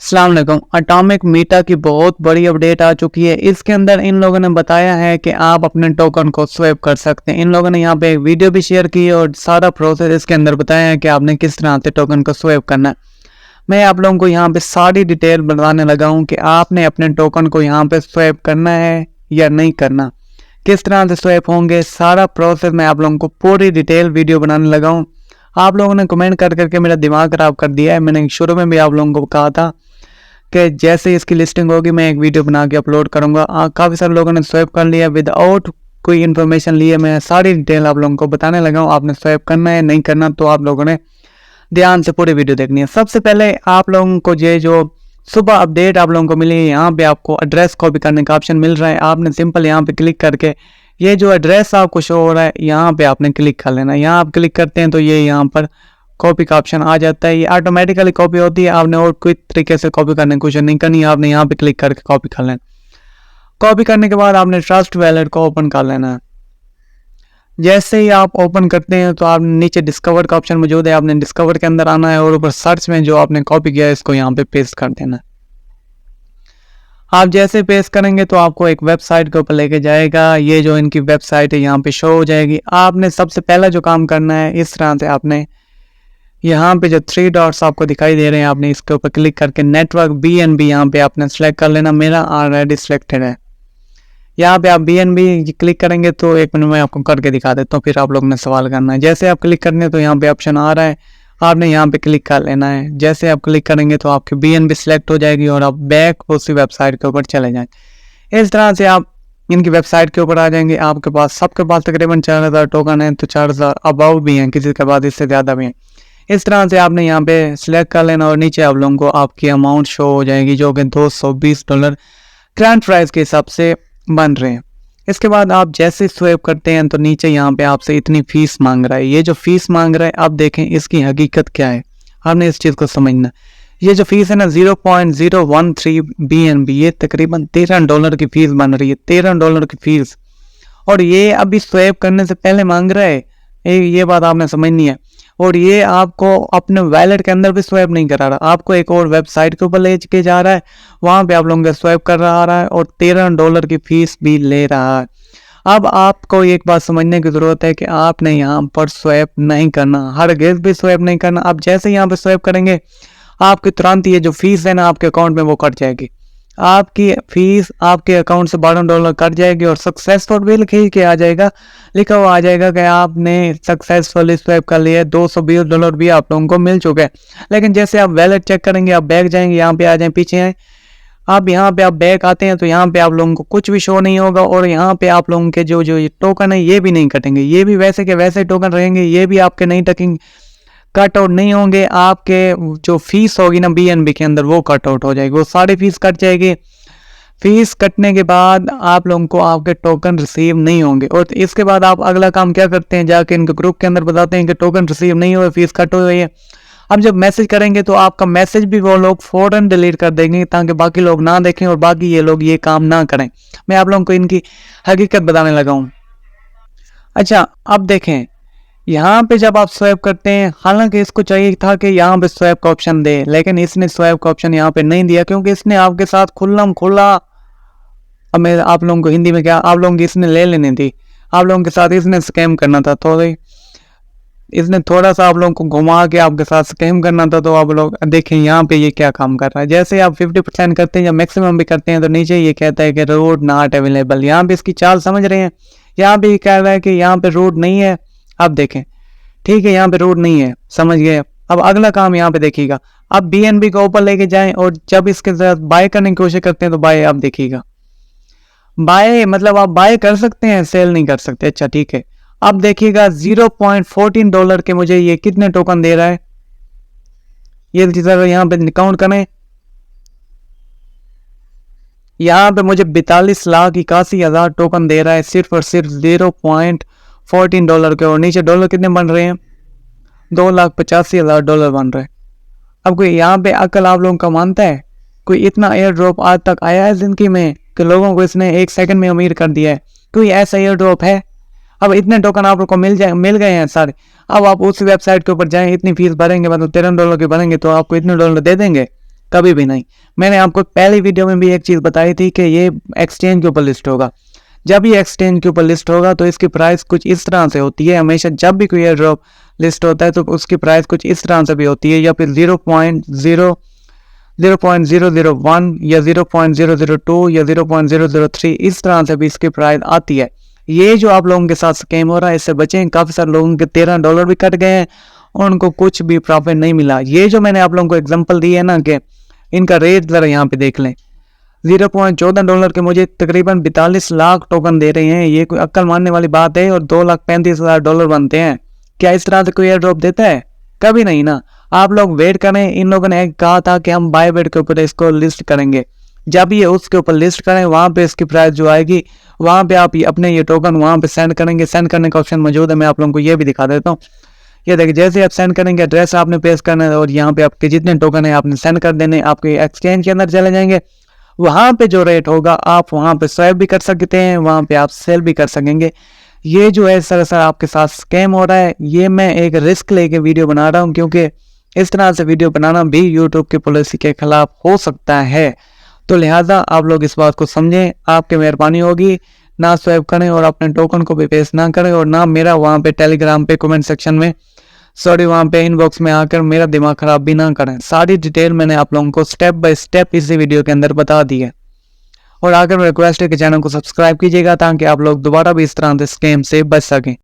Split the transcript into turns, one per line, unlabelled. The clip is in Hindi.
अस्सलाम वालेकुम। एटॉमिक मीटा की बहुत बड़ी अपडेट आ चुकी है। इसके अंदर इन लोगों ने बताया है कि आप अपने टोकन को स्वैप कर सकते हैं। इन लोगों ने यहाँ पे एक वीडियो भी शेयर की है और सारा प्रोसेस इसके अंदर बताया है कि आपने किस तरह से टोकन को स्वैप करना है। मैं आप लोगों को यहाँ पे सारी डिटेल बताने लगा हूँ कि आपने अपने टोकन को यहाँ पे स्वैप करना है या नहीं करना, किस तरह से स्वैप होंगे, सारा प्रोसेस मैं आप लोगों को पूरी डिटेल वीडियो बनाने लगा हूँ। आप लोगों ने कमेंट कर करके मेरा दिमाग खराब कर दिया है। मैंने शुरू में भी आप लोगों को कहा था कि जैसे ही इसकी लिस्टिंग होगी मैं एक वीडियो बना के अपलोड करूंगा। काफ़ी सारे लोगों ने स्वैप कर लिया विदाउट कोई इन्फॉर्मेशन लिए। मैं सारी डिटेल आप लोगों को बताने लगा हूँ। आपने स्वैप करना है नहीं करना तो आप लोगों ने ध्यान से पूरी वीडियो देखनी है। सबसे पहले आप लोगों को ये जो सुबह अपडेट आप लोगों को मिली है, यहाँ पे आपको एड्रेस कॉपी करने का ऑप्शन मिल रहा है। आपने सिंपल यहाँ पे क्लिक करके ये जो एड्रेस आपको शो हो रहा है यहाँ पे आपने क्लिक कर लेना है। यहाँ आप क्लिक करते हैं तो ये यहाँ पर कॉपी का ऑप्शन आ जाता है। ये ऑटोमेटिकली कॉपी होती है, आपने और कोई तरीके से कॉपी करने की कोशिश नहीं करनी। आपने यहाँ पे क्लिक करके कॉपी कर लेना। कॉपी करने के बाद आपने ट्रस्ट वैलेट को ओपन कर लेना है। जैसे ही आप ओपन करते हैं तो आप नीचे डिस्कवर का ऑप्शन मौजूद है, आपने डिस्कवर के अंदर आना है और ऊपर सर्च में जो आपने कॉपी किया है इसको यहाँ पे पेस्ट कर देना है। आप जैसे पेस्ट करेंगे तो आपको एक वेबसाइट के ऊपर लेके जाएगा। ये जो इनकी वेबसाइट है यहाँ पे शो हो जाएगी। आपने सबसे पहला जो काम करना है, इस तरह से आपने यहाँ पे जो 3 डॉट्स आपको दिखाई दे रहे हैं, आपने इसके ऊपर क्लिक करके नेटवर्क BNB यहाँ पे आपने सेलेक्ट कर लेना। मेरा ऑलरेडी सिलेक्टेड है। यहाँ पे आप BNB क्लिक करेंगे तो एक मिनट में आपको करके दिखा देता हूँ, फिर आप लोग ने सवाल करना है। जैसे आप क्लिक करने तो यहाँ पे ऑप्शन आ रहा है, आपने यहाँ पे क्लिक कर लेना है। जैसे आप क्लिक करेंगे तो आपकी BNB सिलेक्ट हो जाएगी और आप बैक उसी वेबसाइट के ऊपर चले जाएंगे। इस तरह से आप इनकी वेबसाइट के ऊपर आ जाएंगे। आपके पास सबके पास तकरीबन 4000 टोकन है, तो 4000 अबाउ भी हैं, किसी के बाद इससे ज़्यादा भी हैं। इस तरह से आपने यहाँ पे सिलेक्ट कर लेना और नीचे आप लोगों को आपकी अमाउंट शो हो जाएगी जो कि $220 करंट प्राइस के हिसाब से बन रहे हैं। इसके बाद आप जैसे स्वैप करते हैं तो नीचे यहाँ पे आपसे इतनी फीस मांग रहा है। ये जो फीस मांग रहा है आप देखें इसकी हकीकत क्या है, आपने इस चीज़ को समझना। ये जो फीस है ना 0.013 BNB, ये तकरीबन $13 की फीस बन रही है, $13 की फीस। और ये अभी स्वैप करने से पहले मांग रहा है, ये बात आपने समझनी है। और ये आपको अपने वैलेट के अंदर भी स्वैप नहीं करा रहा, आपको एक और वेबसाइट के ऊपर ले के जा रहा है, वहाँ पे आप लोगों का स्वैप कर रहा है और $13 की फीस भी ले रहा है। अब आपको एक बात समझने की ज़रूरत है कि आपने यहाँ पर स्वैप नहीं करना, हर गेस भी स्वैप नहीं करना। आप जैसे यहाँ पे स्वैप करेंगे आपकी तुरंत ये जो फीस है ना आपके अकाउंट में वो कट जाएगी। आपकी फीस आपके अकाउंट से $12 कट जाएगी और सक्सेसफुल बिल खींच के आ जाएगा, लिखा हुआ आ जाएगा कि आपने सक्सेसफुली स्वैप कर लिया। $220 भी आप लोगों को मिल चुके हैं। लेकिन जैसे आप वैलेट चेक करेंगे, आप बैक जाएंगे, यहाँ पे आ जाए, पीछे आए, आप यहाँ पे आप बैक आते हैं तो यहाँ पे आप लोगों को कुछ भी शो नहीं होगा और यहाँ पे आप लोगों के जो जो टोकन है ये भी नहीं कटेंगे, ये भी वैसे के वैसे टोकन रहेंगे, ये भी आपके नहीं टकेंगे, कट आउट नहीं होंगे। आपके जो फीस होगी ना BNB के अंदर वो कट आउट हो जाएगी, वो सारी फीस कट जाएगी। फीस कटने के बाद आप लोगों को आपके टोकन रिसीव नहीं होंगे। और इसके बाद आप अगला काम क्या करते हैं, जाके इनके ग्रुप के अंदर बताते हैं कि टोकन रिसीव नहीं हुए, फीस कट हो गई है। अब जब मैसेज करेंगे तो आपका मैसेज भी वो लोग फौरन डिलीट कर देंगे ताकि बाकी लोग ना देखें और बाकी ये लोग ये काम ना करें। मैं आप लोगों को इनकी हकीकत बताने लगा हूँ। अच्छा, अब देखें यहाँ पे जब आप स्वैप करते हैं, हालांकि इसको चाहिए था कि यहाँ पे स्वैप का ऑप्शन दे, लेकिन इसने स्वैप का ऑप्शन यहाँ पे नहीं दिया क्योंकि इसने आपके साथ खुल्लम खुल्ला, अब मैं आप लोगों को हिंदी में क्या, आप लोगों की इसने ले लेनी थी, आप लोगों के साथ इसने स्कैम करना था। इसने थोड़ा सा आप लोगों को घुमा के आपके साथ स्कैम करना था। तो आप लोग देखें यहाँ पे ये क्या काम कर रहा है। जैसे आप 50% करते हैं या मैक्सिमम भी करते हैं तो नीचे ये कहता है कि रूट नॉट अवेलेबल। यहाँ पे इसकी चाल समझ रहे हैं, यहाँ पे कह रहा है कि यहाँ पे रूट नहीं है। अब देखें, ठीक है, यहाँ पे रूट नहीं है, समझ गए। अब अगला काम यहाँ पे देखिएगा, अब BNB को ऊपर लेके जाएं और जब इसके साथ बाय करने की कोशिश करते हैं तो बाय, आप देखिएगा बाय मतलब आप बाय कर सकते हैं, सेल नहीं कर सकते। अच्छा ठीक है, अब देखिएगा $0.14 के मुझे ये कितने टोकन दे रहा है, ये यहाँ पे काउंट करें, यहाँ पे मुझे 42,81,000 टोकन दे रहा है सिर्फ और सिर्फ $0.14 के। और नीचे डॉलर कितने बन रहे हैं, $2,85,000 बन रहे हैं। अब कोई यहाँ पे अकल आप लोगों का मानता है, कोई इतना एयर ड्रॉप आज तक आया है जिंदगी में कि लोगों को इसने 1 सेकंड में अमीर कर दिया है? कोई ऐसा एयर ड्रॉप है? अब इतने टोकन आप लोग को मिल गए हैं सारे। अब आप उस वेबसाइट के ऊपर जाएं, इतनी फीस भरेंगे, मतलब $13 के भरेंगे तो आपको इतने डॉलर दे देंगे? कभी भी नहीं। मैंने आपको पहली वीडियो में भी एक चीज़ बताई थी कि ये एक्सचेंज के ऊपर लिस्ट होगा। जब ये एक्सचेंज के ऊपर लिस्ट होगा तो इसकी प्राइस कुछ इस तरह से होती है। हमेशा जब भी कोई एयर ड्रॉप लिस्ट होता है तो उसकी प्राइस कुछ इस तरह से भी होती है, या फिर 0.001 या 0.002 या 0.003 इस तरह से भी इसकी प्राइस आती है। ये जो आप लोगों के साथ स्कैम हो रहा है, इससे बचें। काफ़ी सारे लोगों के $13 भी कट गए हैं और उनको कुछ भी प्रॉफिट नहीं मिला। ये जो मैंने आप लोगों को एग्जांपल दी है ना कि इनका रेट ज़रा यहाँ पे देख लें, $0.14 के मुझे तकरीबन 42 लाख टोकन दे रहे हैं। ये कोई अक्ल मानने वाली बात है? और $2,35,000 बनते हैं। क्या इस तरह से कोई एयर ड्रॉप देता है? कभी नहीं ना। आप लोग वेट करें। इन लोगों ने कहा था कि हम बायबिट के ऊपर इसको लिस्ट करेंगे। जब ये उसके ऊपर लिस्ट करें, वहाँ पे इसकी प्राइस जो आएगी, वहाँ पे आप अपने ये टोकन वहाँ पे सेंड करेंगे। सेंड करने का ऑप्शन मौजूद है, मैं आप लोगों को ये भी दिखा देता हूँ। ये देखिए, जैसे आप सेंड करेंगे एड्रेस आपने पेस्ट करना है और यहाँ पे आपके जितने टोकन है आपने सेंड कर देने। आपके एक्सचेंज के अंदर चले जाएंगे, वहाँ पे जो रेट होगा आप वहाँ पे स्वैप भी कर सकते हैं, वहाँ पे आप सेल भी कर सकेंगे। ये जो है सरासर आपके साथ स्कैम हो रहा है। ये मैं एक रिस्क लेके वीडियो बना रहा हूँ, क्योंकि इस तरह से वीडियो बनाना भी यूट्यूब की पॉलिसी के खिलाफ हो सकता है। तो लिहाजा आप लोग इस बात को समझें। आपकी मेहरबानी होगी, ना स्वैप करें और अपने टोकन को भी पेस्ट ना करें, और ना मेरा वहाँ पे टेलीग्राम पे कमेंट सेक्शन में वहाँ पे इनबॉक्स में आकर मेरा दिमाग खराब भी ना करें। सारी डिटेल मैंने आप लोगों को स्टेप बाय स्टेप इसी वीडियो के अंदर बता दी है। और आकर रिक्वेस्ट है कि चैनल को सब्सक्राइब कीजिएगा ताकि आप लोग दोबारा भी इस तरह के स्कैम से बच सकें।